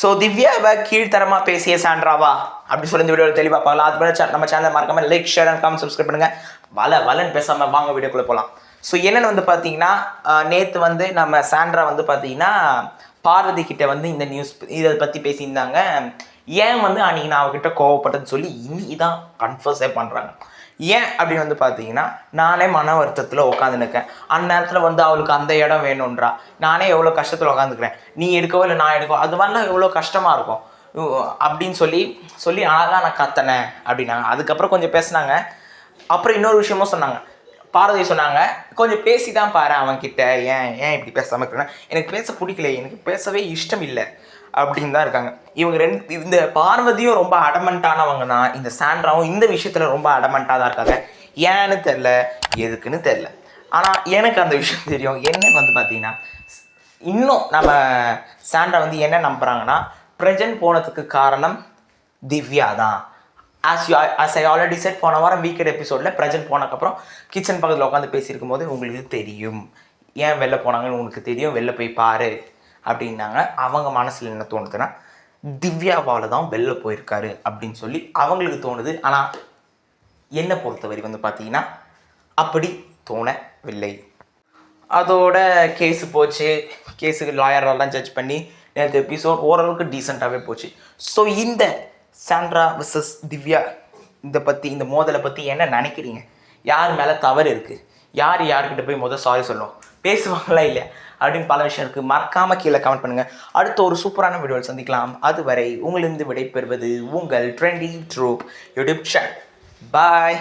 So திவ்யாவை கீழ்த்தரமாக பேசிய சாண்ட்ராவா அப்படி சொல்லி இந்த வீடியோவில் தெளிவாக பார்க்கலாம். அது மாதிரி நம்ம சேனலை மறக்காமல் like share and comment subscribe பண்ணுங்கள். வலன்னு பேசாமல் வாங்க வீடியோக்குள்ளே போகலாம். ஸோ என்னென்னு வந்து பார்த்தீங்கன்னா, நேற்று வந்து நம்ம சாண்ட்ரா வந்து பார்த்தீங்கன்னா பார்வதி கிட்ட வந்து இந்த நியூஸ் இதை பற்றி பேசியிருந்தாங்க. ஏன் வந்து அன்றைக்கி நான் அவகிட்ட கோவப்பட்டதுன்னு சொல்லி இன்னைக்கு தான் கன்ஃபர்ஸே பண்ணுறாங்க. ஏன் அப்படின்னு வந்து பார்த்தீங்கன்னா, நானே மன வருத்தத்தில் உட்காந்துருக்கேன். அந்நேரத்தில் வந்து அவளுக்கு அந்த இடம் வேணுன்றா. நானே எவ்வளோ கஷ்டத்தில் உட்காந்துக்கிறேன், நீ எடுக்கவோ இல்லை நான் எடுக்கவோ, அது மாதிரிலாம் எவ்வளோ கஷ்டமாக இருக்கும் அப்படின்னு சொல்லி அழகாக நான் கத்தினேன் அப்படின்னாங்க. அதுக்கப்புறம் கொஞ்சம் பேசினாங்க. அப்புறம் இன்னொரு விஷயமும் சொன்னாங்க. பார்வதி சொன்னாங்க, கொஞ்சம் பேசி தான் பாரு அவன்கிட்ட, ஏன் இப்படி பேசாமல் இருக்கிறேன்னா, எனக்கு பேச பிடிக்கல, எனக்கு பேசவே இஷ்டம் இல்லை அப்படின்னு தான் இருக்காங்க. இவங்க இந்த பார்வதியும் ரொம்ப அடமெண்ட்டானவங்க தான், இந்த சாண்ட்ராவும் இந்த விஷயத்தில் ரொம்ப அடமெண்ட்டாக தான் இருக்காங்க. ஏன்னு தெரில, எதுக்குன்னு தெரில. ஆனால் எனக்கு அந்த விஷயம் தெரியும். என்னன்னு வந்து பார்த்தீங்கன்னா, இன்னும் நம்ம சாண்ட்ரா வந்து என்ன நம்புகிறாங்கன்னா, ப்ரெசன்ட் போனதுக்கு காரணம் திவ்யா தான். as I already said, போன வாரம் வீக்கெண்ட் எபிசோடில் ப்ரெசென்ட் போனதுக்கப்புறம் கிச்சன் பக்கத்தில் உட்காந்து பேசியிருக்கும் போது உங்களுக்கு தெரியும் ஏன் வெளில போனாங்கன்னு, உனக்கு தெரியும், வெளில போய் பாரு அப்படின்னாங்க. அவங்க மனசில் என்ன தோணுதுன்னா, திவ்யாவால் தான் வெளில போயிருக்காரு அப்படின்னு சொல்லி அவங்களுக்கு தோணுது. ஆனால் என்னை பொறுத்தவரை வந்து பார்த்தீங்கன்னா அப்படி தோணவில்லை. அதோட கேஸு போச்சு. கேஸுக்கு லாயரெல்லாம் ஜட்ஜ் பண்ணி நேற்று எபிசோட் ஓரளவுக்கு டீசெண்டாகவே போச்சு. ஸோ இந்த சாண்ட்ரா vs திவ்யா இந்த மோதலை பற்றி என்ன நினைக்கிறீங்க? யார் மேலே தவறு இருக்குது, யார்கிட்ட போய் சாரி சொல்லணும், பேசுவாங்களா இல்லையா அப்படின்னு பல விஷயம் இருக்குது. மறக்காமல் கீழே கமெண்ட் பண்ணுங்கள். அடுத்த ஒரு சூப்பரான வீடியோவில் சந்திக்கலாம். அதுவரை உங்களிருந்து விடைபெறுவது உங்கள் ட்ரெண்டி ட்ரூப் யூடியூப் சேனல். பாய்.